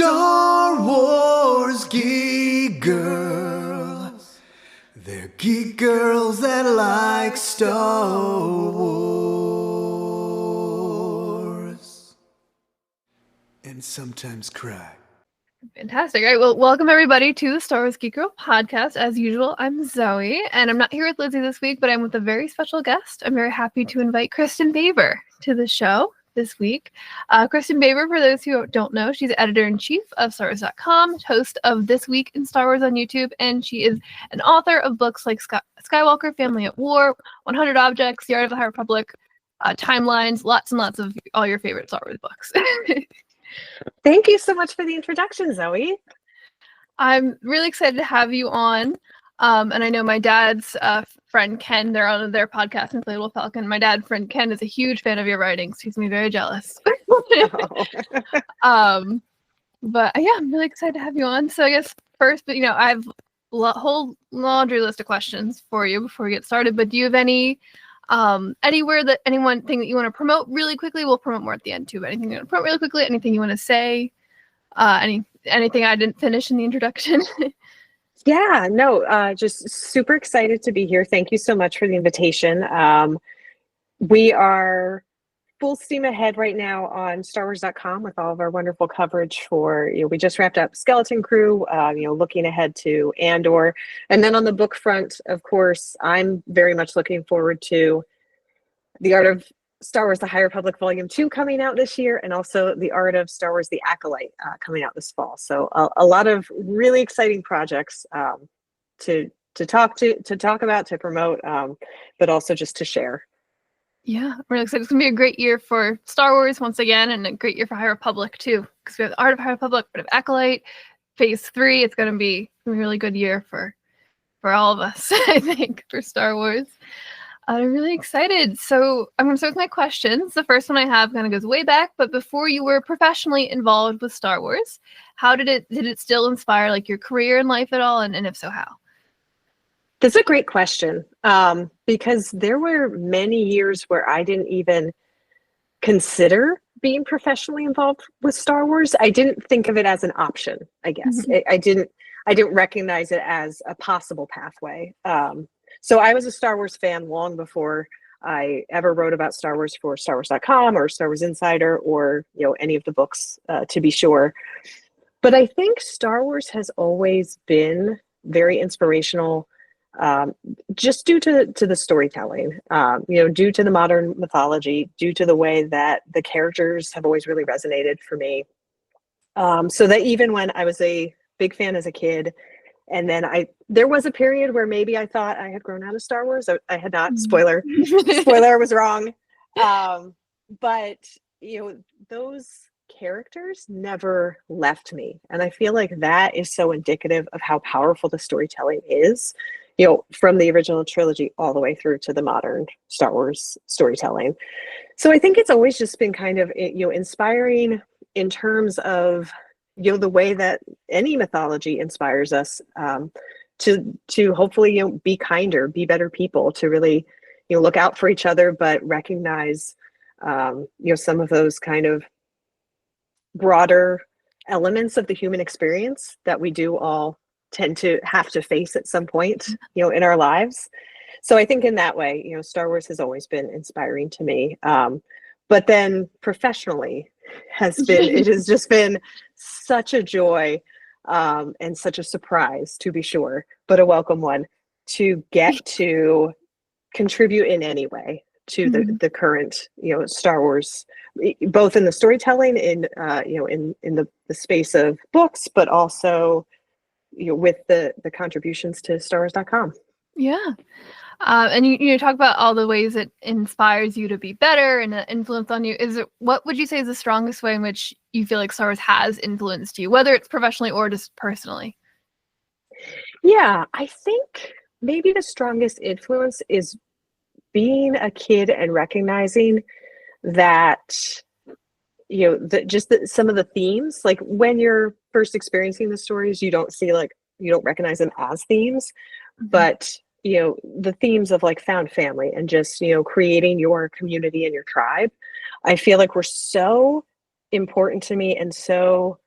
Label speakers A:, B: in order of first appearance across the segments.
A: Star Wars Geek Girls. They're geek girls that like Star Wars. And sometimes cry.
B: Fantastic. All right. Well, welcome everybody to the Star Wars Geek Girl podcast. As usual, I'm Zoe, and I'm not here with Lizzy this week, but I'm with a very special guest. I'm very happy to invite Kristin Baver to the show this week. Kristin Baver, for those who don't know, she's editor-in-chief of StarWars.com, host of This Week in Star Wars on YouTube, and she is an author of books like Skywalker, Family at War, 100 Objects, The Art of the High Republic, Timelines, lots and lots of all your favorite Star Wars books.
C: Thank you so much for the introduction, Zoe.
B: I'm really excited to have you on. And I know my dad's friend Ken, they're on their podcast, Inflatable Falcon. My dad's friend Ken is a huge fan of your writings. He's me very jealous. But yeah, I'm really excited to have you on. So I guess first, but I have a whole laundry list of questions for you before we get started. But do you have anywhere that thing that you want to promote really quickly? We'll promote more at the end too. But anything you want to promote really quickly? Anything you want to say? Anything I didn't finish in the introduction?
C: Yeah, no, just super excited to be here. Thank you so much for the invitation. We are full steam ahead right now on StarWars.com with all of our wonderful coverage for, we just wrapped up Skeleton Crew, looking ahead to Andor. And then on the book front, of course, I'm very much looking forward to The Art of Star Wars: The High Republic Volume 2 coming out this year, and also The Art of Star Wars: The Acolyte coming out this fall. So a lot of really exciting projects to talk about, to promote, but also just to share.
B: Yeah, I'm really excited. It's gonna be a great year for Star Wars once again, and a great year for High Republic too, because we have The Art of High Republic, Art of Acolyte, Phase 3. It's gonna be a really good year for all of us, I think, for Star Wars. I'm really excited. So I'm going to start with my questions. The first one I have kind of goes way back, but before you were professionally involved with Star Wars, how did it still inspire like your career in life at all? And if so, how?
C: That's a great question, because there were many years where I didn't even consider being professionally involved with Star Wars. I didn't think of it as an option, I guess. I didn't recognize it as a possible pathway. So I was a Star Wars fan long before I ever wrote about Star Wars for StarWars.com or Star Wars Insider or any of the books, to be sure. But I think Star Wars has always been very inspirational, just due to the storytelling, due to the modern mythology, due to the way that the characters have always really resonated for me. So that even when I was a big fan as a kid, and then there was a period where maybe I thought I had grown out of Star Wars. I had not. Spoiler, I was wrong. But those characters never left me, and I feel like that is so indicative of how powerful the storytelling is. From the original trilogy all the way through to the modern Star Wars storytelling. So I think it's always just been kind of inspiring in terms of the way that any mythology inspires us, to hopefully be kinder, be better people, to really look out for each other, but recognize some of those kind of broader elements of the human experience that we do all tend to have to face at some point in our lives. So I think in that way, Star Wars has always been inspiring to me. But then professionally it has just been such a joy, and such a surprise, to be sure, but a welcome one, to get to contribute in any way to the current Star Wars, both in the storytelling, in the space of books, but also with the contributions to StarWars.com.
B: Yeah. And you talk about all the ways it inspires you to be better and influence on you. What would you say is the strongest way in which you feel like Star Wars has influenced you, whether it's professionally or just personally?
C: Yeah, I think maybe the strongest influence is being a kid and recognizing that, some of the themes, like when you're first experiencing the stories, you don't recognize them as themes, but the themes of like found family and just, creating your community and your tribe, I feel like were so important to me and so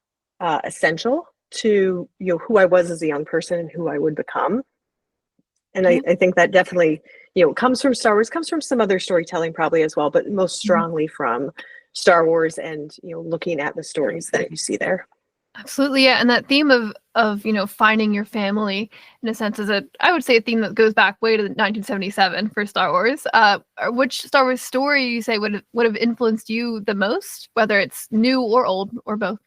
C: essential to who I was as a young person and who I would become. And I think that definitely comes from Star Wars, comes from some other storytelling probably as well, but most strongly from Star Wars and looking at the stories that you see there.
B: Absolutely, yeah. And that theme of finding your family, in a sense, is I would say a theme that goes back way to 1977 for Star Wars. Which Star Wars story you say would have influenced you the most, whether it's new or old or both?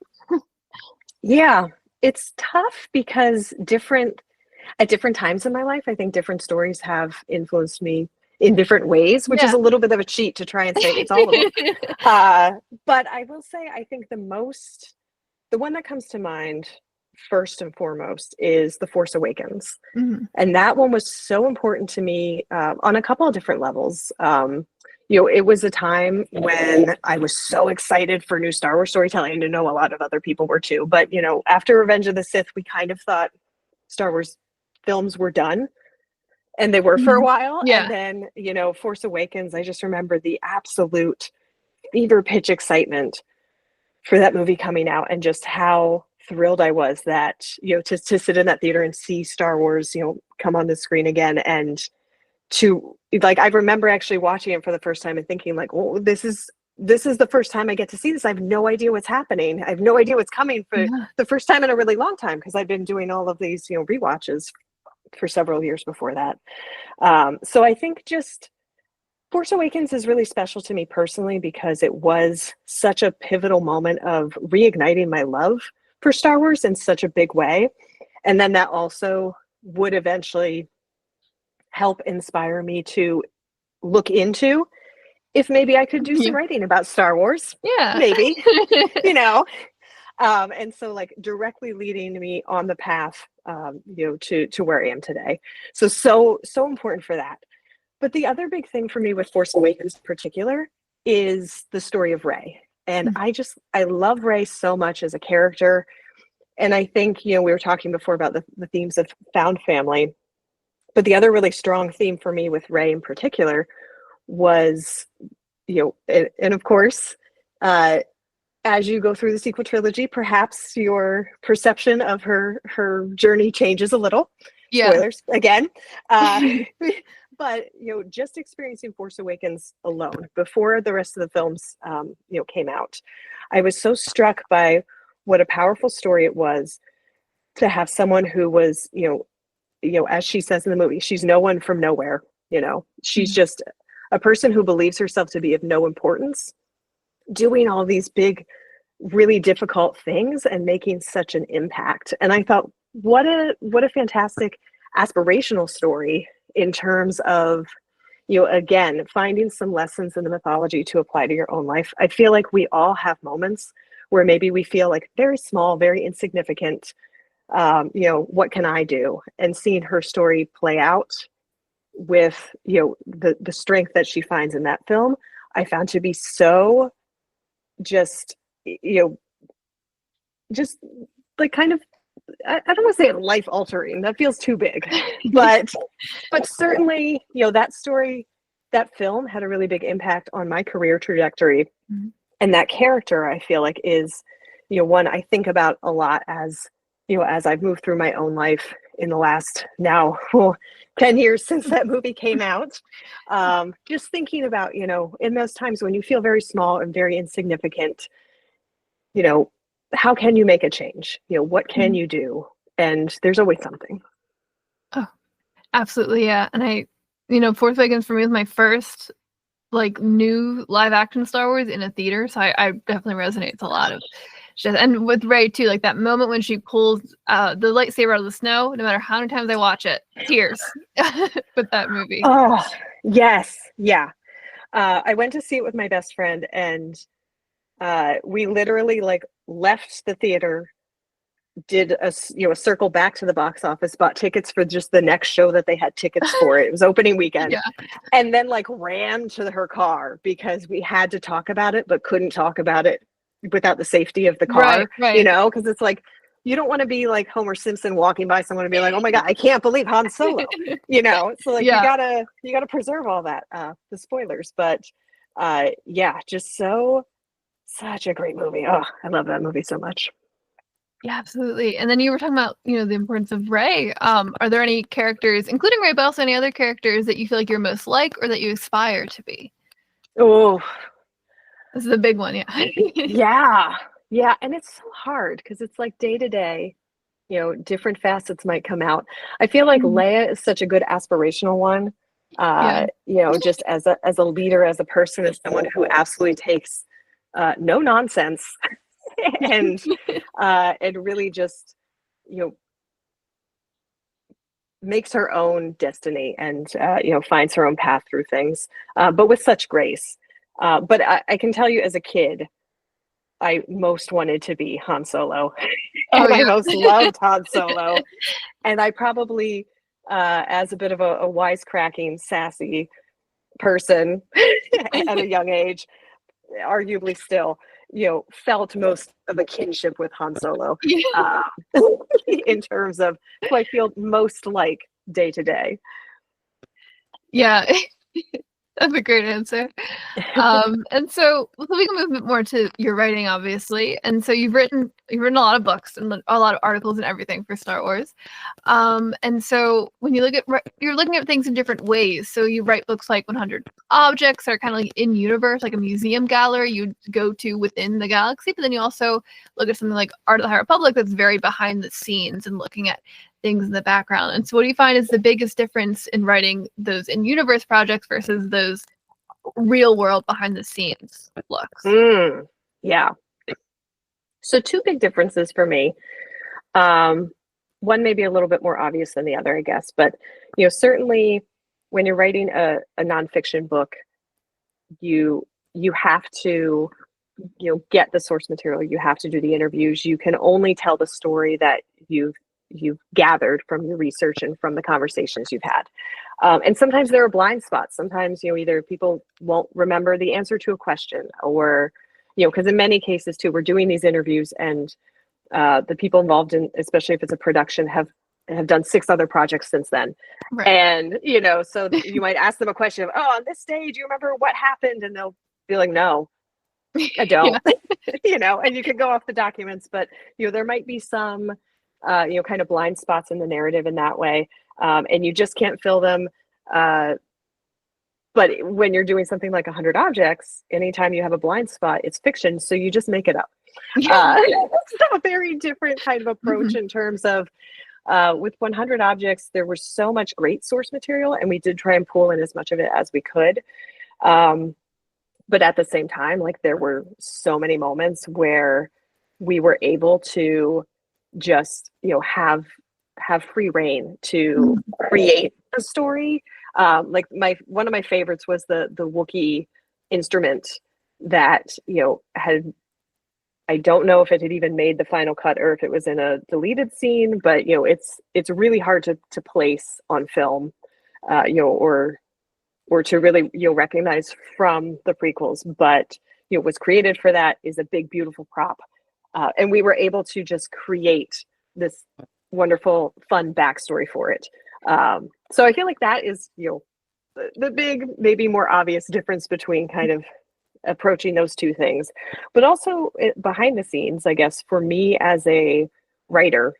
C: Yeah, it's tough because at different times in my life, I think different stories have influenced me in different ways, which is a little bit of a cheat to try and say it's all of them. But I will say, I think the one that comes to mind first and foremost is The Force Awakens. And that one was so important to me on a couple of different levels. It was a time when I was so excited for new Star Wars storytelling, and I know a lot of other people were too. But, after Revenge of the Sith, we kind of thought Star Wars films were done. And they were for a while.
B: Yeah.
C: And then, Force Awakens, I just remember the absolute fever pitch excitement for that movie coming out, and just how thrilled I was that, to sit in that theater and see Star Wars, come on the screen again. And to I remember actually watching it for the first time and thinking like, well, this is the first time I get to see this. I have no idea what's happening. I have no idea what's coming for the first time in a really long time, because I've been doing all of these, rewatches for several years before that. So I think just Force Awakens is really special to me personally because it was such a pivotal moment of reigniting my love for Star Wars in such a big way. And then that also would eventually help inspire me to look into if maybe I could do some writing about Star Wars.
B: Yeah.
C: Maybe, and so directly leading me on the path, to where I am today. So important for that. But the other big thing for me with Force Awakens in particular is the story of Rey. And I love Rey so much as a character. And I think, we were talking before about the themes of found family. But the other really strong theme for me with Rey in particular was, and of course, as you go through the sequel trilogy, perhaps your perception of her journey changes a little.
B: Yeah.
C: Spoilers again. But just experiencing Force Awakens alone before the rest of the films came out, I was so struck by what a powerful story it was to have someone who was as she says in the movie, she's no one from nowhere. She's just a person who believes herself to be of no importance, doing all these big, really difficult things and making such an impact. And I thought, what a fantastic aspirational story in terms of, again, finding some lessons in the mythology to apply to your own life. I feel like we all have moments where maybe we feel like very small, very insignificant. What can I do? And seeing her story play out with, the strength that she finds in that film, I found to be so just kind of, I don't want to say life altering. That feels too big, but certainly, that story, that film had a really big impact on my career trajectory. And that character, I feel like, is, one I think about a lot as I've moved through my own life in the last now 10 years since that movie came out. Just thinking about, in those times when you feel very small and very insignificant, how can you make a change? What can you do? And there's always something.
B: Oh, absolutely. Yeah. And Force Awakens for me was my first new live action Star Wars in a theater. So I definitely resonates a lot of and with Rey too, that moment when she pulls the lightsaber out of the snow, no matter how many times I watch it, tears with that movie.
C: Oh, yes. Yeah. I went to see it with my best friend, and we literally left the theater, did a circle back to the box office, bought tickets for just the next show that they had tickets for. It was opening weekend. And then ran to her car because we had to talk about it, but couldn't talk about it without the safety of the car,
B: right.
C: Because it's you don't want to be like Homer Simpson walking by someone and be like, oh my God, I can't believe Han Solo, so you gotta preserve all that, the spoilers, but just such a great movie. Oh, I love that movie so much.
B: Yeah, absolutely. And then you were talking about, the importance of Rey. Are there any characters, including Rey, but also any other characters that you feel like you're most like or that you aspire to be?
C: Oh,
B: This is a big one, yeah.
C: yeah. Yeah. And it's so hard because it's like day to day, different facets might come out. I feel like
B: Mhm.
C: Leia is such a good aspirational one.
B: Yeah.
C: Just as a leader, as a person, as someone who absolutely takes no nonsense and really just, you know, makes her own destiny and finds her own path through things, but with such grace. But I can tell you, as a kid, I most wanted to be Han Solo,
B: Oh,
C: and I
B: yeah.
C: most loved Han Solo. And I probably, as a bit of a wisecracking, sassy person at a young age, arguably still, felt most of a kinship with Han Solo,
B: Yeah.
C: uh, in terms of who I feel most like day to day.
B: Yeah. That's a great answer. And so we can move a bit more to your writing, obviously. And so you've written a lot of books and a lot of articles and everything for Star Wars. And so when you look at you're looking at things in different ways. So you write books like 100 Objects are kind of like in universe, like a museum gallery you go to within the galaxy. But then you also look at something like Art of the High Republic that's very behind the scenes and looking at things in the background. And so what do you find is the biggest difference in writing those in-universe projects versus those real world behind the scenes looks?
C: Yeah. So two big differences for me. One may be a little bit more obvious than the other, I guess, but certainly when you're writing a nonfiction book, you have to get the source material. You have to do the interviews. You can only tell the story that you've gathered from your research and from the conversations you've had. And sometimes there are blind spots. Sometimes either people won't remember the answer to a question, or because in many cases too, we're doing these interviews and the people involved in, especially if it's a production, have done 6 other projects since then.
B: Right.
C: And so you might ask them a question of, oh, on this day, do you remember what happened? And they'll be like, no, I don't. And you can go off the documents, but there might be some kind of blind spots in the narrative in that way, and you just can't fill them. But when you're doing something like 100 Objects, anytime you have a blind spot, it's fiction, so you just make it up. It's a very different kind of approach in terms of, with 100 Objects, there was so much great source material, and we did try and pull in as much of it as we could. But at the same time, like, there were so many moments where we were able to just, have free reign to create a story. Like one of my favorites was the Wookiee instrument that, had, I don't know if it had even made the final cut or if it was in a deleted scene, but it's really hard to place on film, or to really recognize from the prequels, but was created for that, is a big beautiful prop, and we were able to just create this wonderful fun backstory for it. So I feel like that is the big, maybe more obvious difference between kind of approaching those two things. But also behind the scenes, I guess, for me as a writer,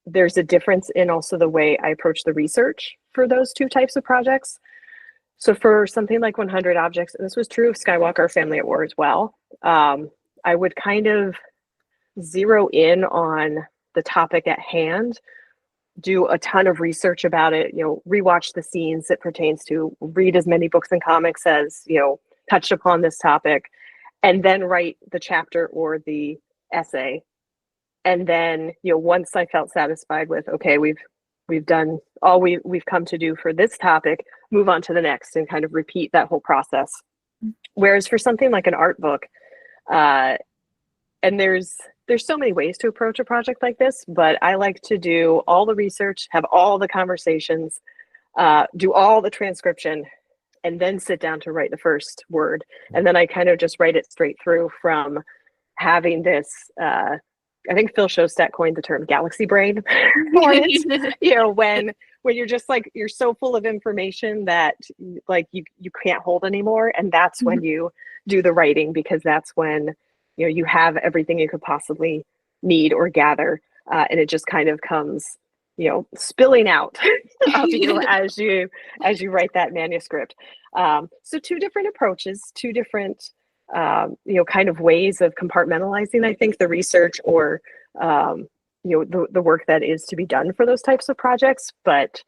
C: there's a difference in also the way I approach the research for those two types of projects. So for something like 100 Objects, and this was true of Skywalker Family at War as well, I would kind of zero in on the topic at hand, do a ton of research about it, rewatch the scenes it pertains to, read as many books and comics as, touched upon this topic, and then write the chapter or the essay. And then, once I felt satisfied with, okay, we've done all we've come to do for this topic, move on to the next and kind of repeat that whole process. Whereas for something like an art book, and there's so many ways to approach a project like this, but I like to do all the research, have all the conversations, do all the transcription, and then sit down to write the first word. And then I kind of just write it straight through, from having this, I think Phil Shostak coined the term galaxy brain for it. When you're just like, you're so full of information that like you can't hold anymore. And that's when you do the writing, because that's when, you have everything you could possibly need or gather, and it just kind of comes, spilling out of you as you write that manuscript. So two different approaches, two different kind of ways of compartmentalizing, I think, the research or the work that is to be done for those types of projects. But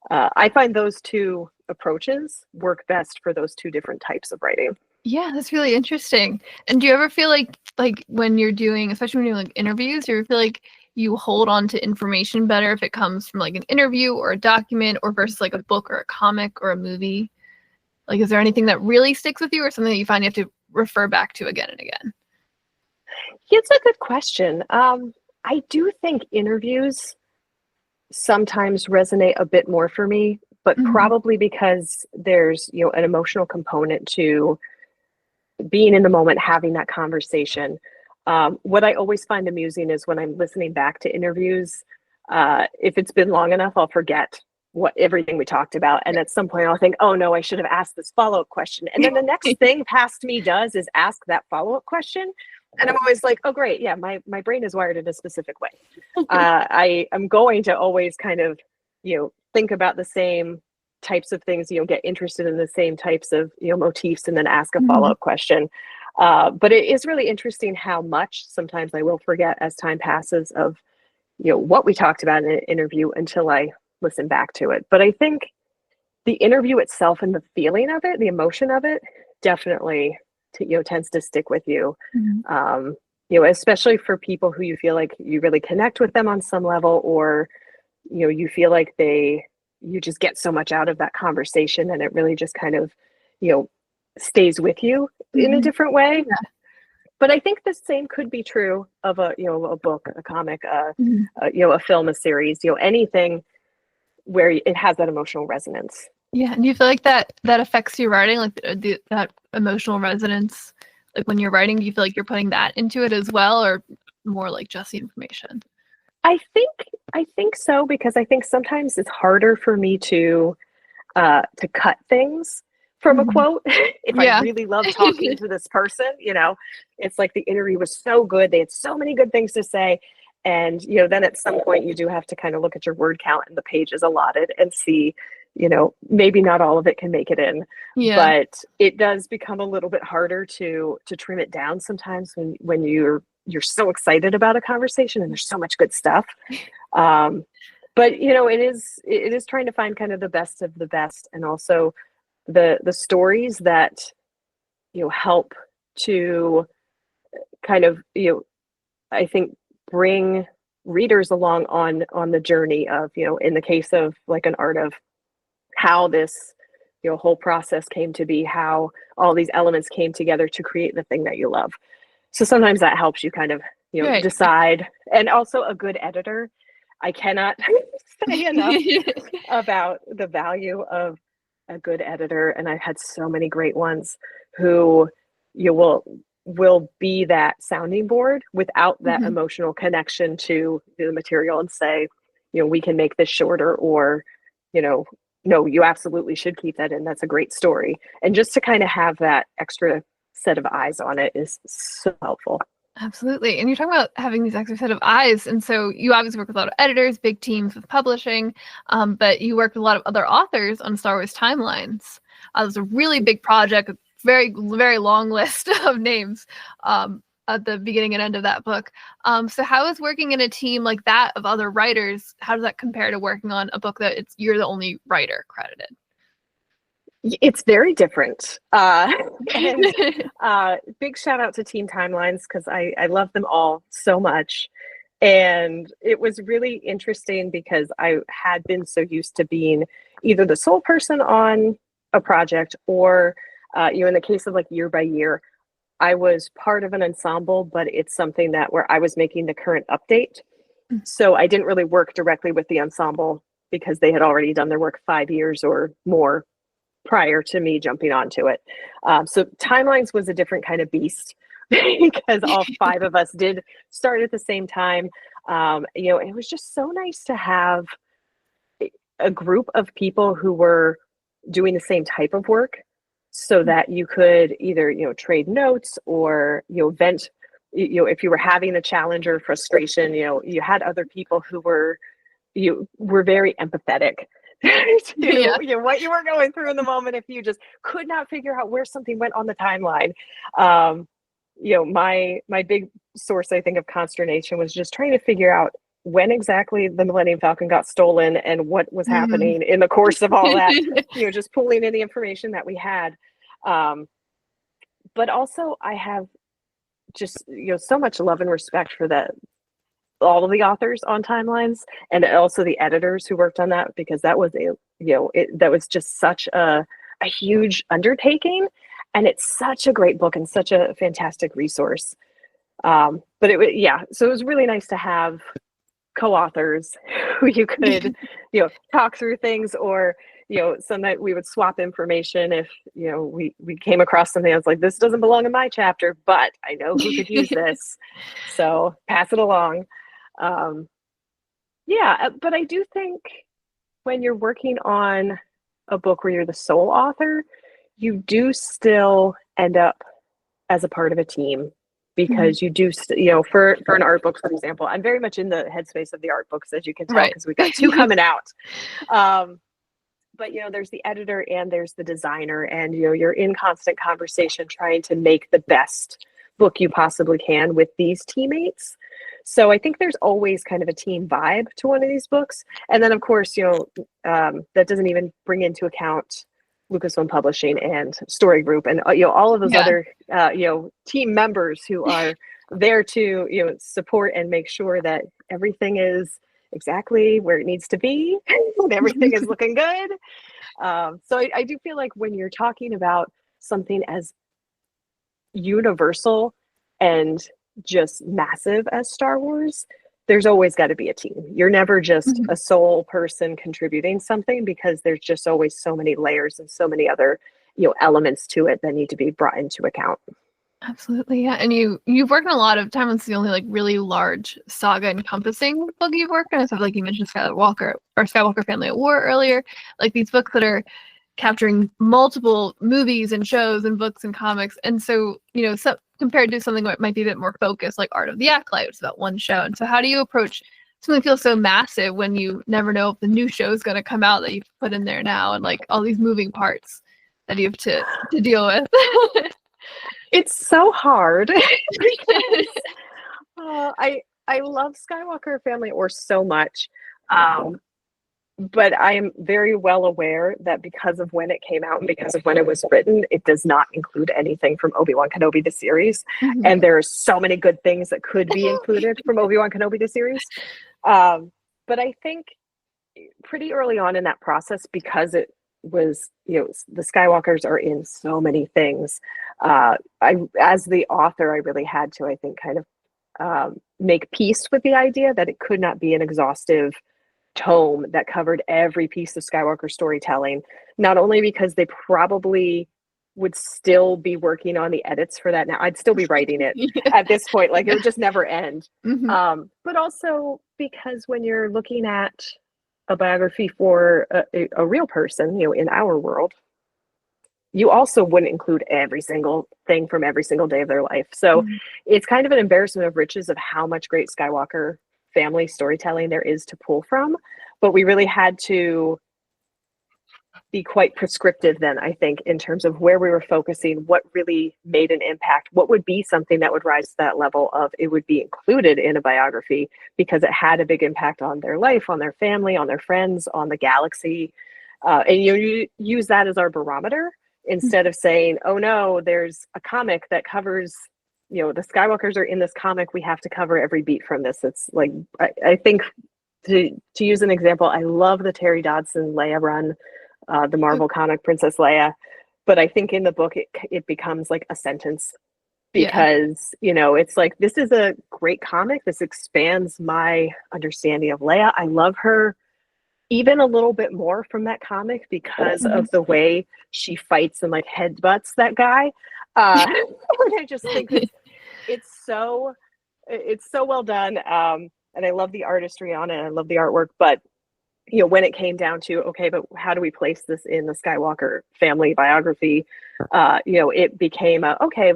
C: I find those two approaches work best for those two different types of writing.
B: Yeah, that's really interesting. And do you ever feel like when you're doing, especially when you're doing like interviews, do you ever feel like you hold on to information better if it comes from like an interview or a document or versus like a book or a comic or a movie? Like, is there anything that really sticks with you or something that you find you have to refer back to again and again?
C: Yeah, it's a good question. I do think interviews sometimes resonate a bit more for me, but probably because there's, an emotional component to being in the moment, having that conversation. What I always find amusing is when I'm listening back to interviews, if it's been long enough, I'll forget everything we talked about. And at some point I'll think, oh no, I should have asked this follow-up question. And then the next thing past me does is ask that follow-up question. And I'm always like, oh great, yeah, my brain is wired in a specific way. I am going to always kind of, think about the same types of things, get interested in the same types of, motifs and then ask a follow-up question. But it is really interesting how much sometimes I will forget as time passes of, what we talked about in an interview until I listen back to it. But I think the interview itself and the feeling of it, the emotion of it, definitely tends to stick with you. Especially for people who you feel like you really connect with them on some level, or you feel like you just get so much out of that conversation and it really just kind of stays with you in a different way. Yeah. But I think the same could be true of a book, a comic, a film, a series, anything where it has that emotional resonance.
B: Yeah. And do you feel like that affects your writing, like that emotional resonance, like when you're writing, do you feel like you're putting that into it as well, or more like just the information?
C: I think so, because I think sometimes it's harder for me to cut things from a quote. If I really love talking to this person, it's like the interview was so good. They had so many good things to say. And, then at some point you do have to kind of look at your word count and the pages allotted and see, maybe not all of it can make it in, but it does become a little bit harder to trim it down sometimes when you're so excited about a conversation and there's so much good stuff. But it is trying to find kind of the best of the best, and also the stories that help to kind of I think bring readers along on the journey of in the case of like an art of how this whole process came to be, how all these elements came together to create the thing that you love. So sometimes that helps you kind of decide. And also a good editor. I cannot say enough about the value of a good editor, and I've had so many great ones who will be that sounding board without that emotional connection to the material and say, we can make this shorter, or no, you absolutely should keep that in. That's a great story. And just to kind of have that extra set of eyes on it is so helpful.
B: Absolutely. And you're talking about having these extra set of eyes. And so you obviously work with a lot of editors, big teams with publishing, but you work with a lot of other authors on Star Wars timelines. It was a really big project, a very, very long list of names at the beginning and end of that book. So how is working in a team like that of other writers, how does that compare to working on a book that you're the only writer credited?
C: It's very different. And big shout out to Team Timelines, because I love them all so much. And it was really interesting because I had been so used to being either the sole person on a project, or, in the case of like Year by Year, I was part of an ensemble, but it's something that where I was making the current update. So I didn't really work directly with the ensemble because they had already done their work 5 years or more prior to me jumping onto it. So Timelines was a different kind of beast because all 5 of us did start at the same time. It was just so nice to have a group of people who were doing the same type of work, so that you could either, trade notes or, vent if you were having a challenge or frustration, you had other people who were very empathetic to
B: Yeah.
C: what you were going through in the moment. If you just could not figure out where something went on the timeline, my big source, I think, of consternation was just trying to figure out when exactly the Millennium Falcon got stolen and what was happening in the course of all that. Just pulling in the information that we had. But also, I have just so much love and respect for all of the authors on timelines, and also the editors who worked on that, because that was that was just such a huge undertaking, and it's such a great book and such a fantastic resource. But so it was really nice to have co-authors who you could talk through things, or sometimes we would swap information if we came across something that's like, this doesn't belong in my chapter, but I know who could use this, so pass it along. But I do think when you're working on a book where you're the sole author, you do still end up as a part of a team, because you do for an art book, for example. I'm very much in the headspace of the art books, as you can tell, because we've got 2 coming out. But there's the editor and there's the designer, and you're in constant conversation trying to make the best book you possibly can with these teammates. So I think there's always kind of a team vibe to one of these books. And then, of course, that doesn't even bring into account Lucasfilm Publishing and Story Group, and all of those other team members who are there to support and make sure that everything is exactly where it needs to be and everything is looking good. So I do feel like when you're talking about something as universal and just massive as Star Wars, there's always got to be a team. You're never just a sole person contributing something, because there's just always so many layers and so many other elements to it that need to be brought into account.
B: Absolutely, yeah. And you've worked on a lot of timelines. The only like really large saga encompassing book you've worked on. So like you mentioned Skywalker Family at War earlier, like these books that are capturing multiple movies and shows and books and comics. And so compared to something that might be a bit more focused, like Art of the Acolyte, it's about one show. And so how do you approach something that feels so massive when you never know if the new show is going to come out that you've put in there now, and like all these moving parts that you have to deal with?
C: It's so hard. Because, I love Skywalker Family or so much, but I am very well aware that because of when it came out and because of when it was written, it does not include anything from Obi-Wan Kenobi the series, and there are so many good things that could be included from Obi-Wan Kenobi the series. But I think pretty early on in that process, because it was the Skywalkers are in so many things, as the author, I really had to, I think, kind of make peace with the idea that it could not be an exhaustive tome that covered every piece of Skywalker storytelling, not only because they probably would still be working on the edits for that now. I'd still be writing it at this point, like it would just never end. But also because when you're looking at a biography for a real person, in our world, you also wouldn't include every single thing from every single day of their life. So it's kind of an embarrassment of riches of how much great Skywalker family storytelling there is to pull from. But we really had to be quite prescriptive then, I think, in terms of where we were focusing, what really made an impact, what would be something that would rise to that level of it would be included in a biography because it had a big impact on their life, on their family, on their friends, on the galaxy. And you use that as our barometer instead of saying, oh no, there's a comic that covers, the Skywalkers are in this comic, we have to cover every beat from this. It's like, I think to use an example, I love the Terry Dodson Leia run, the Marvel comic Princess Leia, but I think in the book it becomes like a sentence because it's like, this is a great comic, this expands my understanding of Leia. I love her even a little bit more from that comic because of the way she fights and like headbutts that guy. I just think it's so well done, and I love the artistry on it, I love the artwork, but when it came down to, okay, but how do we place this in the Skywalker family biography? It became okay,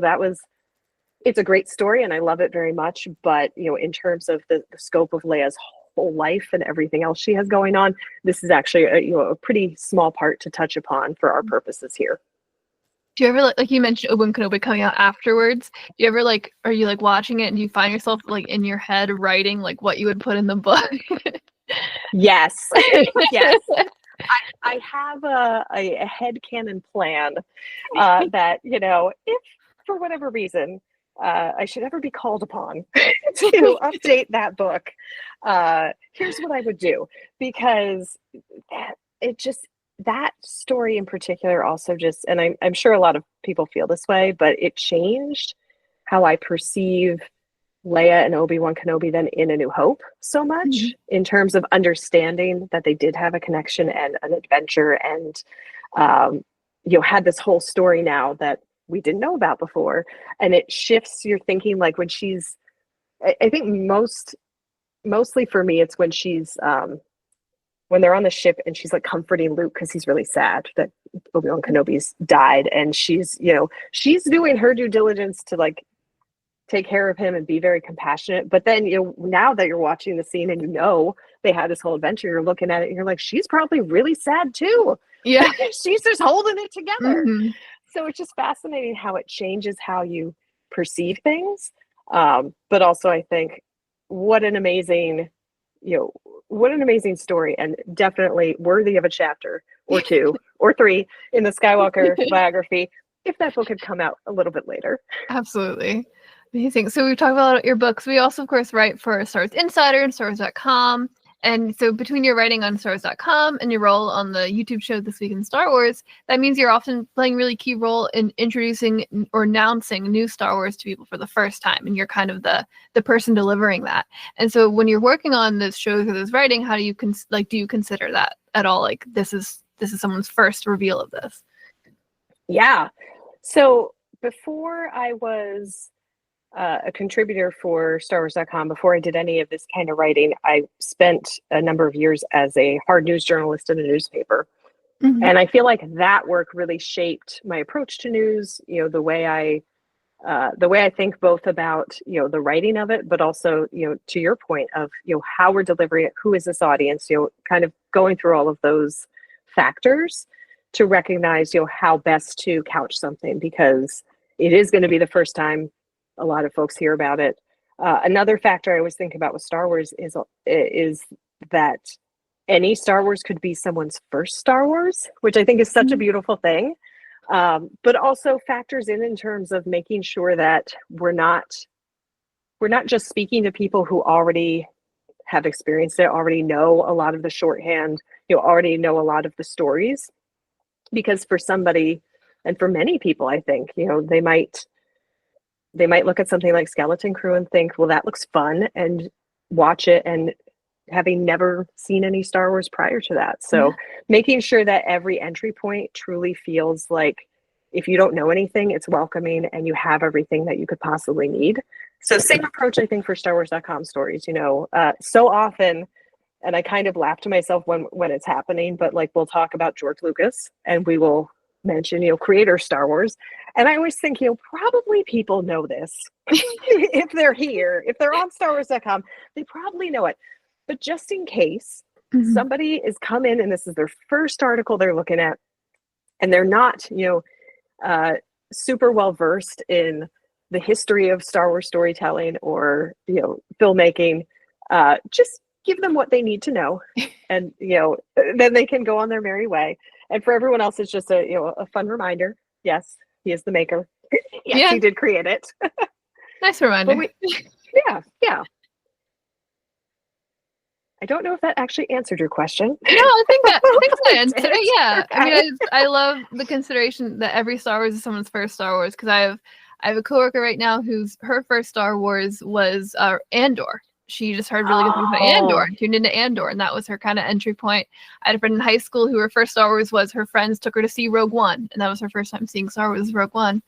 C: it's a great story and I love it very much. But, in terms of the scope of Leia's whole life and everything else she has going on, this is actually a pretty small part to touch upon for our purposes here.
B: Do you ever like you mentioned Obi-Wan Kenobi coming out afterwards? Do you ever are you watching it and do you find yourself in your head writing what you would put in the book?
C: Yes. Yes. I have a headcanon plan that, if for whatever reason I should ever be called upon to update that book, here's what I would do. Because that story in particular also just, and I'm sure a lot of people feel this way, but it changed how I perceive Leia and Obi-Wan Kenobi then in A New Hope so much in terms of understanding that they did have a connection and an adventure and, had this whole story now that we didn't know about before. And it shifts your thinking, when she's, I think mostly for me, it's when she's, when they're on the ship and she's comforting Luke because he's really sad that Obi-Wan Kenobi's died. And she's, she's doing her due diligence to take care of him and be very compassionate. But then, now that you're watching the scene and they had this whole adventure, you're looking at it and you're like, she's probably really sad too.
B: Yeah.
C: She's just holding it together.
B: Mm-hmm.
C: So it's just fascinating how it changes how you perceive things. But also I think what an amazing story, and definitely worthy of a chapter or two or three in the Skywalker biography if that book had come out a little bit later.
B: Absolutely. Amazing. So we've talked about your books. We also, of course, write for Star Wars Insider and StarWars.com. And so between your writing on StarWars.com and your role on the YouTube show This Week in Star Wars, that means you're often playing a really key role in introducing or announcing new Star Wars to people for the first time. And you're kind of the person delivering that. And so when you're working on those shows or this writing, how do you do you consider that at all? This is someone's first reveal of this.
C: Yeah. So before I was a contributor for StarWars.com, before I did any of this kind of writing, I spent a number of years as a hard news journalist in a newspaper. Mm-hmm. And I feel like that work really shaped my approach to news, the way I think both about, the writing of it, but also, to your point of, how we're delivering it, who is this audience, kind of going through all of those factors to recognize, how best to couch something, because it is going to be the first time a lot of folks hear about it. Another factor I always think about with Star Wars is that any Star Wars could be someone's first Star Wars, which I think is such a beautiful thing. But also factors in terms of making sure that we're not just speaking to people who already have experienced it, already know a lot of the shorthand, already know a lot of the stories. Because for somebody, and for many people, I think, they might look at something like Skeleton Crew and think, well, that looks fun, and watch it, and having never seen any Star Wars prior to that. So making sure that every entry point truly feels like, if you don't know anything, it's welcoming and you have everything that you could possibly need. So same approach, I think, for StarWars.com stories, so often, and I kind of laugh to myself when it's happening, but we'll talk about George Lucas and we will mention, creator Star Wars. And I always think, probably people know this. If they're here, if they're on StarWars.com, they probably know it. But just in case somebody is come in and this is their first article they're looking at, and they're not, super well versed in the history of Star Wars storytelling or, filmmaking, just give them what they need to know, and then they can go on their merry way. And for everyone else, it's just a fun reminder. Yes, he is the maker. Yes, he did create it.
B: Nice reminder.
C: Yeah. I don't know if that actually answered your question.
B: No, I think that answered it. Yeah. Okay. I mean, I love the consideration that every Star Wars is someone's first Star Wars, because I have a coworker right now her first Star Wars was Andor. She just heard really good things about Andor and tuned into Andor, and that was her kind of entry point. I had a friend in high school who her first Star Wars was her friends took her to see Rogue One, and that was her first time seeing Star Wars, Rogue One.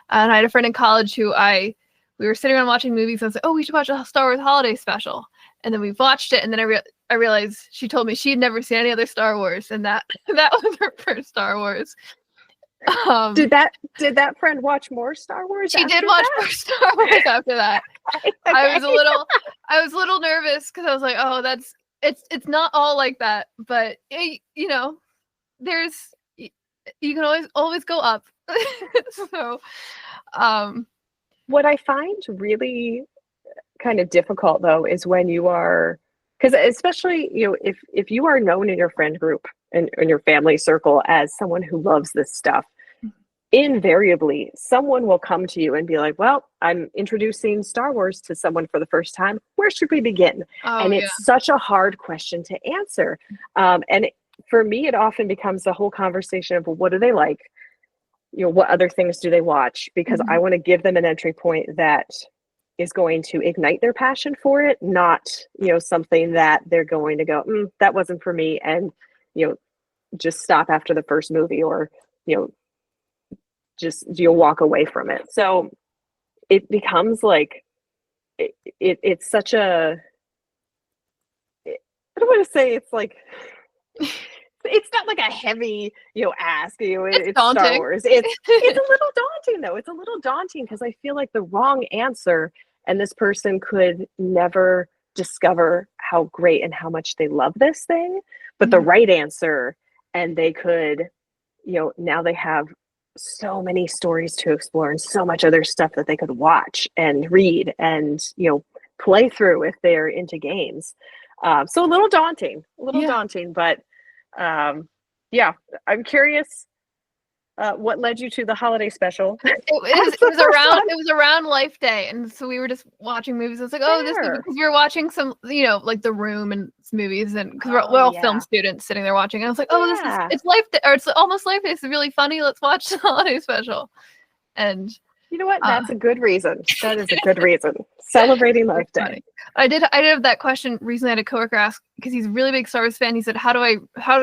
B: And I had a friend in college who we were sitting around watching movies, and I was like, oh, we should watch a Star Wars holiday special. And then we watched it, and then I realized she told me she had never seen any other Star Wars, and that was her first Star Wars.
C: Did that friend watch more Star Wars?
B: She
C: after
B: did watch
C: that?
B: more Star Wars after that.
C: Okay.
B: I was a little nervous because I was like, oh, it's not all like that, but there's you can always go up. So,
C: what I find really kind of difficult though is when you are, because especially if you are known in your friend group and in your family circle as someone who loves this stuff, invariably someone will come to you and be like, well, I'm introducing Star Wars to someone for the first time, where should we begin? And it's such a hard question to answer, for me it often becomes the whole conversation of, well, what do they like, what other things do they watch, because I want to give them an entry point that is going to ignite their passion for it, not something that they're going to go, that wasn't for me, and just stop after the first movie, or just you'll walk away from it. So it becomes like it's such a, I don't want to say it's like it's not like a heavy ask, it's
B: daunting.
C: Star Wars, it's a little daunting though. It's a little daunting because I feel like the wrong answer and this person could never discover how great and how much they love this thing, but the right answer, and they could now they have so many stories to explore and so much other stuff that they could watch and read and play through if they're into games. So a little daunting, but yeah, I'm curious what led you to the holiday special.
B: It was around Life Day, and so we were just watching movies. I was like, oh, this movie, because we were watching some like The Room and movies, and because we're all film students sitting there watching, and I was like, oh, it's Life Day, or it's almost Life Day. It's really funny. Let's watch the holiday special. And
C: you know what? That's a good reason. That is a good reason. Celebrating Life Day.
B: Funny. I did have that question recently. I had a coworker ask, because he's a really big Star Wars fan. He said, how do I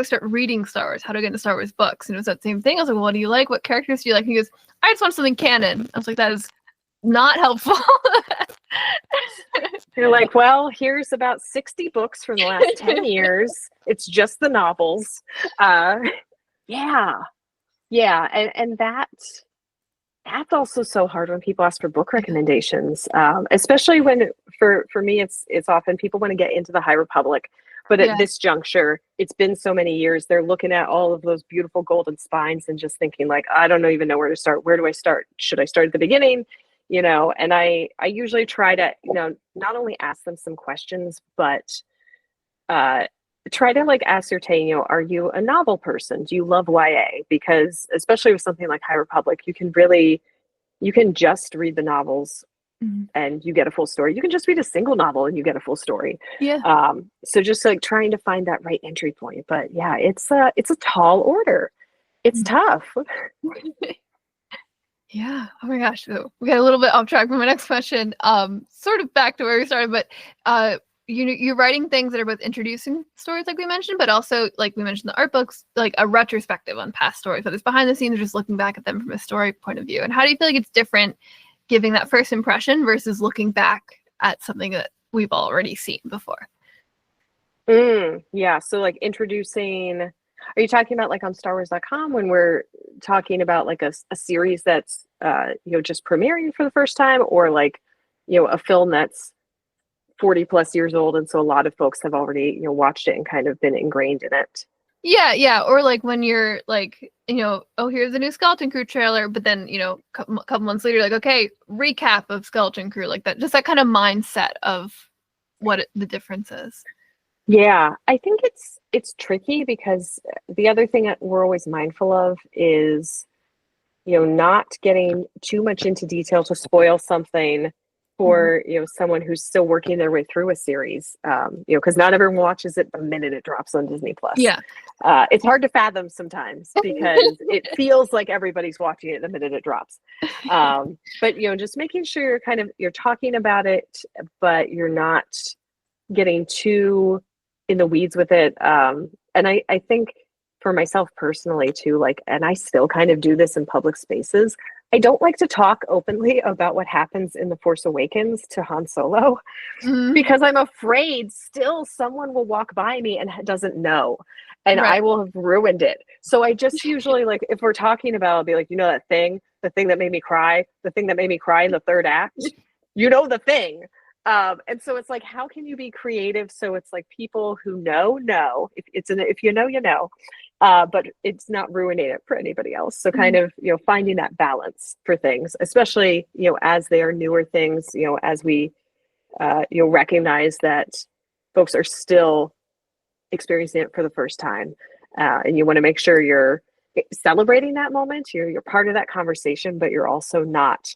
B: start reading Star Wars? How do I get into Star Wars books? And it was that same thing. I was like, well, what do you like? What characters do you like? And he goes, I just want something canon. I was like, that is not helpful.
C: You're like, well, here's about 60 books from the last 10 years. It's just the novels. Yeah. And that's also so hard when people ask for book recommendations, especially when for me it's often people want to get into the High Republic, but at this juncture it's been so many years, they're looking at all of those beautiful golden spines and just thinking like, I don't even know where to start. Where do I start? Should I start at the beginning? And I usually try to not only ask them some questions, but try to like ascertain, are you a novel person? Do you love YA? Because especially with something like High Republic, you can just read the novels and you get a full story. You can just read a single novel and you get a full story.
B: Yeah.
C: So just like trying to find that right entry point. But yeah, it's a tall order. It's tough.
B: Yeah. Oh my gosh. So we got a little bit off track from my next question. Sort of back to where we started, but you're writing things that are both introducing stories, like we mentioned, but also, like we mentioned, the art books, like a retrospective on past stories. So it's behind the scenes, or just looking back at them from a story point of view. And how do you feel like it's different giving that first impression versus looking back at something that we've already seen before?
C: Yeah. So like introducing, are you talking about like on StarWars.com when we're talking about like a series that's, just premiering for the first time, or like, a film that's 40 plus years old, and so a lot of folks have already watched it and kind of been ingrained in it?
B: Yeah, or like when you're like, oh, here's a new Skeleton Crew trailer, but then a couple months later, like, okay, recap of Skeleton Crew, like that, just that kind of mindset of what the difference is.
C: Yeah, I think it's tricky, because the other thing that we're always mindful of is not getting too much into detail to spoil something for someone who's still working their way through a series, because not everyone watches it the minute it drops on Disney Plus.
B: Yeah,
C: it's hard to fathom sometimes, because it feels like everybody's watching it the minute it drops. But just making sure you're talking about it, but you're not getting too in the weeds with it. And I think for myself personally too, like, and I still kind of do this in public spaces, I don't like to talk openly about what happens in The Force Awakens to Han Solo, because I'm afraid still someone will walk by me and doesn't know. and
B: Right.
C: I will have ruined it. So I just usually, like, if we're talking about, I'll be like, that thing, the thing that made me cry, the thing that made me cry in the third act, the thing. And so it's like, how can you be creative? So it's like people who know, if you know, but it's not ruining it for anybody else. So kind of, finding that balance for things, especially, as they are newer things, as we, recognize that folks are still experiencing it for the first time. And you want to make sure you're celebrating that moment, you're part of that conversation, but you're also not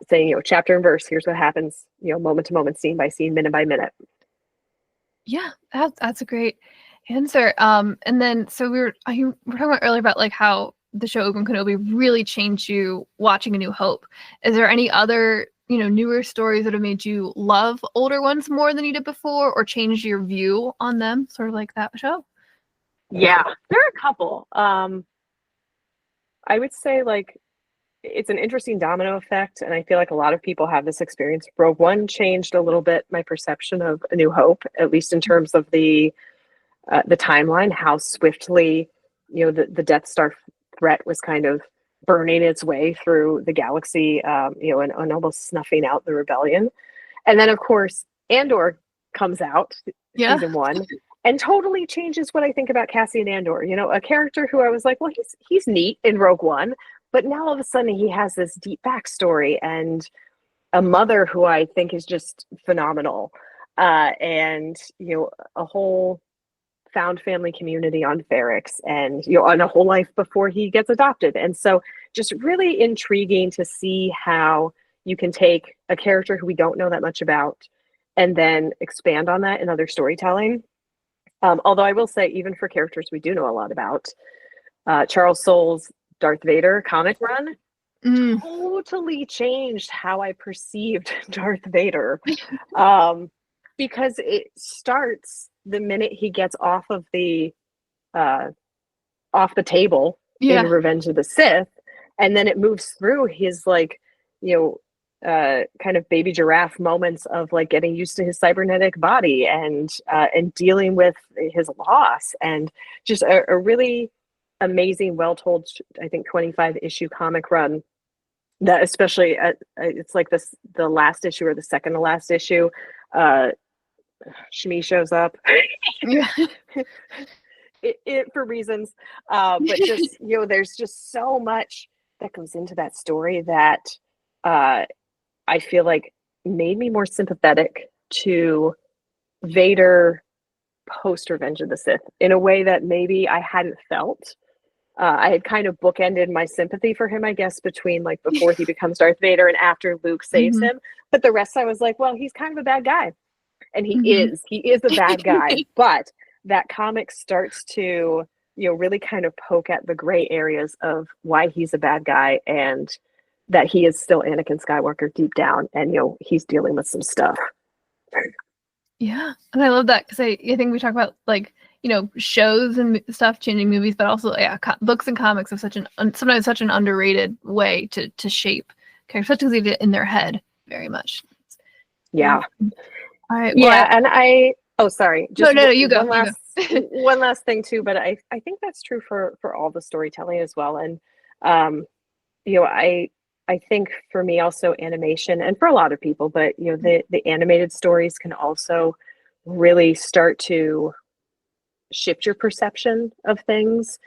C: saying, chapter and verse, here's what happens, moment to moment, scene by scene, minute by minute.
B: Yeah, that's a great answer. And then so we were talking about earlier about like how the show Obi-Wan Kenobi really changed you watching A New Hope. Is there any other newer stories that have made you love older ones more than you did before, or changed your view on them, sort of like that show?
C: Yeah, there are a couple. I would say, like, it's an interesting domino effect, and I feel like a lot of people have this experience. Rogue One changed a little bit my perception of A New Hope, at least in terms of the timeline, how swiftly the Death Star threat was kind of burning its way through the galaxy, and almost snuffing out the rebellion. And then, of course, Andor comes out, season 1, and totally changes what I think about Cassian Andor. A character who I was like, well, he's neat in Rogue One, but now all of a sudden he has this deep backstory and a mother who I think is just phenomenal, and a whole found family community on Ferrix, and on a whole life before he gets adopted. And so just really intriguing to see how you can take a character who we don't know that much about and then expand on that in other storytelling. Although I will say, even for characters we do know a lot about, Charles Soule's Darth Vader comic run totally changed how I perceived Darth Vader, because it starts the minute he gets off the table in Revenge of the Sith, and then it moves through his, like, kind of baby giraffe moments of, like, getting used to his cybernetic body and dealing with his loss, and just a really amazing, well told, I think 25 issue comic run that, especially it's like the last issue or the second to last issue, Shmi shows up. It for reasons, but just there's just so much that goes into that story that I feel like made me more sympathetic to Vader post Revenge of the Sith in a way that maybe I hadn't felt. I had kind of bookended my sympathy for him, I guess, between, like, before he becomes Darth Vader and after Luke saves him. But the rest, I was like, well, he's kind of a bad guy. And he is a bad guy. But that comic starts to, really kind of poke at the gray areas of why he's a bad guy, and that he is still Anakin Skywalker deep down, and, he's dealing with some stuff.
B: Yeah. And I love that, because I think we talk about, like, shows and stuff changing movies, but also books and comics have sometimes such an underrated way to shape characters, especially because they get in their head very much.
C: Yeah.
B: All right.
C: Well, sorry.
B: Just no, you go.
C: One last thing too, but I think that's true for all the storytelling as well. And I think for me also animation, and for a lot of people, but the animated stories can also really start to shift your perception of things.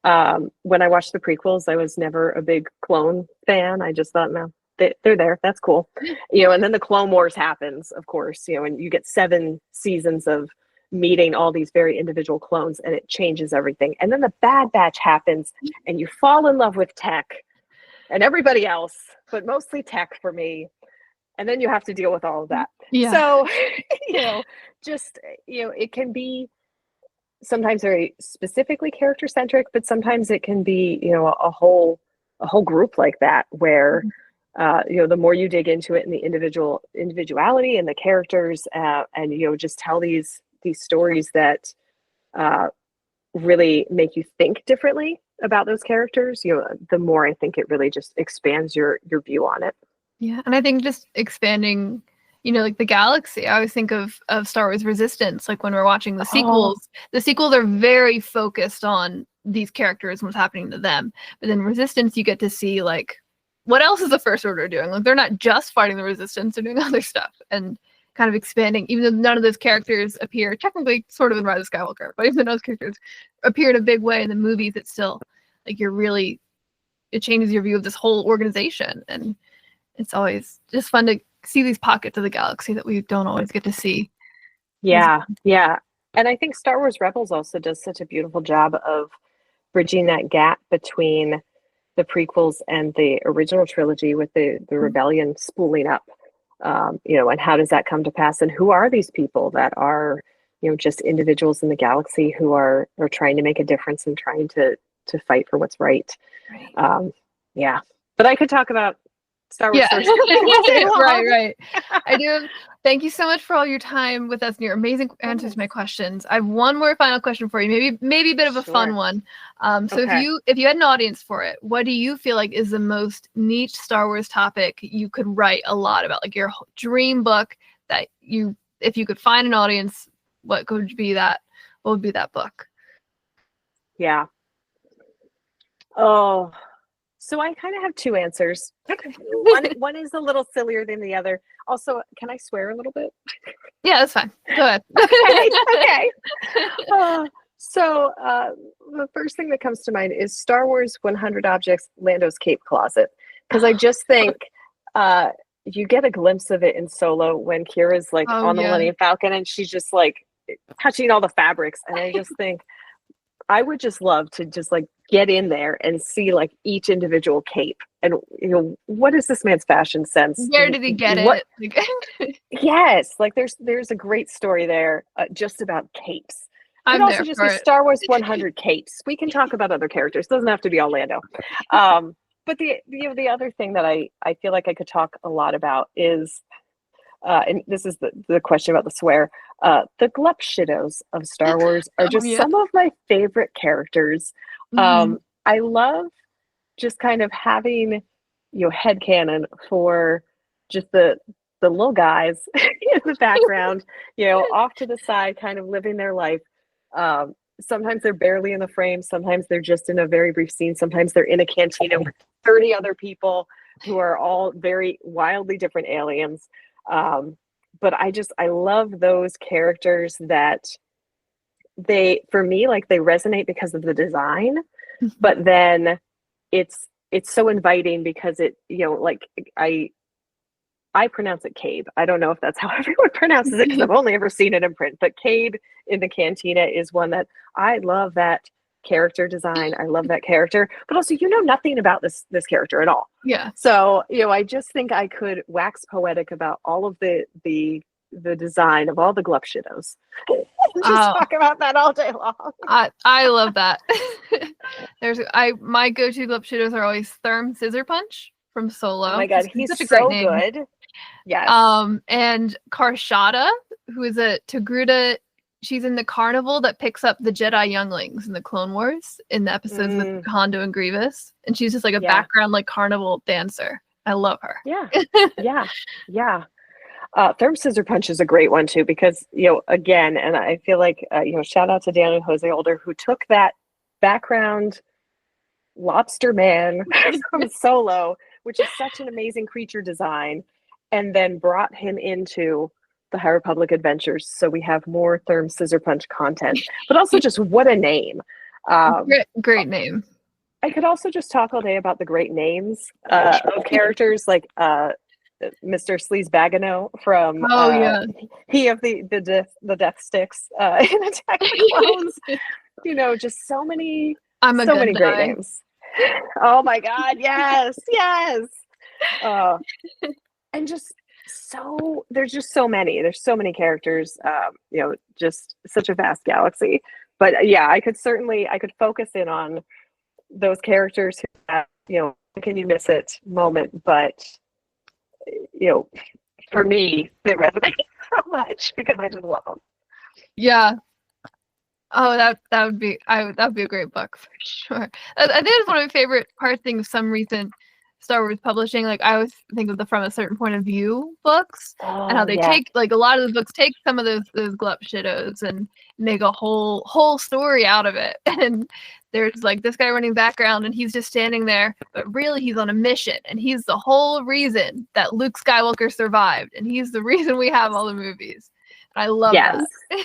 C: When I watched the prequels, I was never a big clone fan. I just thought, no, they're there. That's cool. And then the Clone Wars happens, of course, and you get 7 seasons of meeting all these very individual clones, and it changes everything. And then the Bad Batch happens, and you fall in love with Tech and everybody else, but mostly Tech for me. And then you have to deal with all of that.
B: Yeah.
C: So, it can be sometimes very specifically character centric, but sometimes it can be, a whole group like that, where the more you dig into it and the individuality and the characters, and just tell these stories that really make you think differently about those characters, the more I think it really just expands your view on it.
B: Yeah. And I think just expanding like the galaxy. I always think of Star Wars Resistance, like when we're watching the sequels. The sequels are very focused on these characters and what's happening to them. But then Resistance, you get to see like what else is the First Order doing? Like they're not just fighting the Resistance, they're doing other stuff and kind of expanding, even though none of those characters appear technically sort of in Rise of Skywalker, but even though those characters appear in a big way in the movies, it's still like it changes your view of this whole organization. And it's always just fun to see these pockets of the galaxy that we don't always get to see.
C: Yeah. And I think Star Wars Rebels also does such a beautiful job of bridging that gap between the prequels and the original trilogy with the rebellion spooling up. And how does that come to pass? And who are these people that are, just individuals in the galaxy who are trying to make a difference and trying to fight for what's right. Yeah. But I could talk about Star Wars.
B: Right. I do. Thank you so much for all your time with us and your amazing answers to my questions. I have one more final question for you, maybe a bit of a fun one. So if you had an audience for it, what do you feel like is the most niche Star Wars topic you could write a lot about? Like your dream book that if you could find an audience, what would be that book?
C: Yeah. Oh, so I kind of have two answers.
B: Okay.
C: One is a little sillier than the other. Also, can I swear a little bit?
B: Yeah, that's fine. Go ahead.
C: Okay. So the first thing that comes to mind is Star Wars 100 Objects, Lando's Cape Closet. Because I just think you get a glimpse of it in Solo when Kira's like on the Millennium Falcon and she's just like touching all the fabrics. And I just think I would just love to just like get in there and see like each individual cape and what is this man's fashion sense?
B: Where did he get it?
C: Yes, like there's a great story there just about capes.
B: I'm
C: also
B: there
C: just
B: for
C: be
B: it.
C: Star Wars 100 capes. We can talk about other characters. Doesn't have to be all Lando. But the other thing that I feel like I could talk a lot about is and this is the question about the swear. The Glup-Shitos of Star Wars are just some of my favorite characters. I love just kind of having headcanon for just the little guys in the background, off to the side, kind of living their life. Sometimes they're barely in the frame. Sometimes they're just in a very brief scene. Sometimes they're in a cantina with 30 other people who are all very wildly different aliens. But I love those characters that for me, like they resonate because of the design, but then it's so inviting because it, like I pronounce it Cabe. I don't know if that's how everyone pronounces it because I've only ever seen it in print, but Cabe in the cantina is one that I love that character design. I love that character, but also, nothing about this character at all.
B: Yeah.
C: So, I just think I could wax poetic about all of the design of all the Glup-Shitos. Talk about that all day long.
B: I love that. My go-to Glup-Shitos are always Therm Scissor Punch from Solo.
C: Oh my god, he's
B: such a
C: so
B: great name.
C: good. Yes.
B: And Karshada, who is a Togruta. She's in the carnival that picks up the Jedi younglings in the Clone Wars in the episodes with Hondo and Grievous. And she's just like a background like carnival dancer. I love her.
C: Yeah. Therm Scissor Punch is a great one too, because, again, and I feel like, shout out to Daniel Jose Older, who took that background lobster man from Solo, which is such an amazing creature design, and then brought him into the High Republic Adventures, so we have more Therm Scissor Punch content, but also just what a name.
B: Great name.
C: I could also just talk all day about the great names of characters like Mr. Sleaze Bagano from he of the Death Sticks in Attack of the Clones. Just so many many great names. Oh my god, yes. And just there's just so many. There's so many characters. Just such a vast galaxy. But I could focus in on those characters who have, can you miss it moment, but for me, they resonate so much because I just love them.
B: Yeah. Oh, that would be a great book for sure. I think it's one of my favorite parts. For some reason, Star Wars publishing, like I always think of the From a Certain Point of View books, and how they
C: yeah.
B: take like a lot of the books take some of those glup shittos and make a whole story out of it. And there's like this guy running background and he's just standing there, but really he's on a mission and he's the whole reason that Luke Skywalker survived, and he's the reason we have all the movies. And I love
C: Yes.
B: that.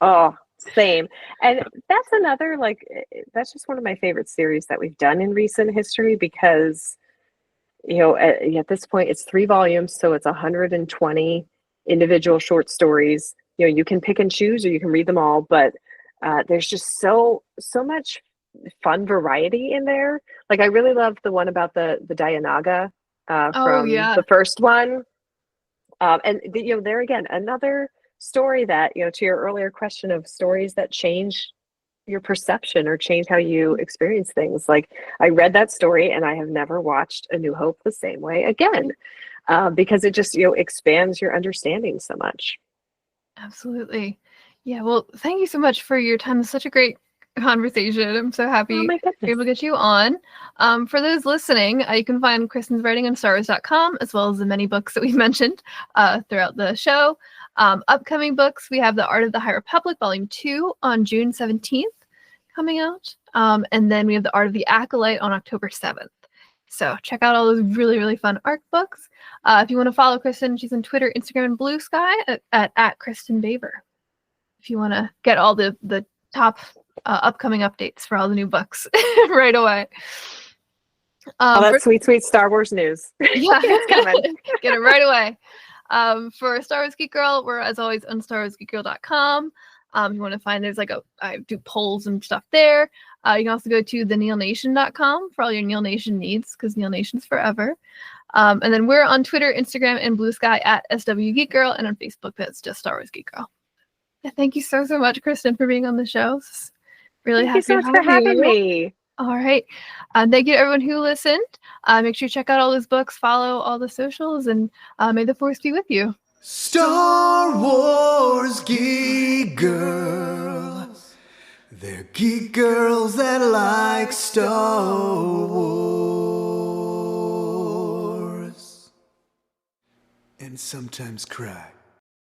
C: Oh, same. And that's another, like, that's just one of my favorite series that we've done in recent history because, you know, at this point it's 3 volumes, so it's 120 individual short stories. You know, you can pick and choose or you can read them all, but there's just so much fun variety in there. Like I really love the one about the Dianaga
B: Oh
C: from
B: yeah.
C: the first one. And you know, there again, another story that, you know, to your earlier question of stories that change your perception or change how you experience things. Like I read that story and I have never watched A New Hope the same way again, because it just, you know, expands your understanding so much.
B: Absolutely. Yeah, well, thank you so much for your time. It's such a great conversation. I'm so happy
C: Oh my
B: to be able
C: goodness.
B: to get you on. For those listening, you can find Kristin's writing on StarWars.com, as well as the many books that we mentioned throughout the show. Upcoming books, we have The Art of the High Republic, Volume 2 on June 17th coming out. And then we have The Art of the Acolyte on October 7th. So check out all those really, really fun ARC books. If you want to follow Kristin, she's on Twitter, Instagram, and Blue Sky at Kristin Baver. If you want to get all the top upcoming updates for all the new books right away.
C: All that sweet Star Wars news.
B: Yeah,
C: It's coming.
B: get it right away. For Star Wars Geek Girl, we're as always on StarWarsGeekGirl.com. You want to find I do polls and stuff there. You can also go to theneilnation.com for all your Neil Nation needs, because Neil Nation's forever. And then we're on Twitter, Instagram, and Blue Sky at SW Geek Girl, and on Facebook that's just Star Wars Geek Girl. Yeah, thank you so much, Kristin, for being on the show. Really
C: Thank you so
B: happy
C: much
B: to
C: for
B: have
C: having
B: you.
C: me.
B: All right. Thank you to everyone who listened. Make sure you check out all those books, follow all the socials, and may the force be with you.
A: Star Wars Geek Girls. They're geek girls that like Star Wars. And sometimes cry.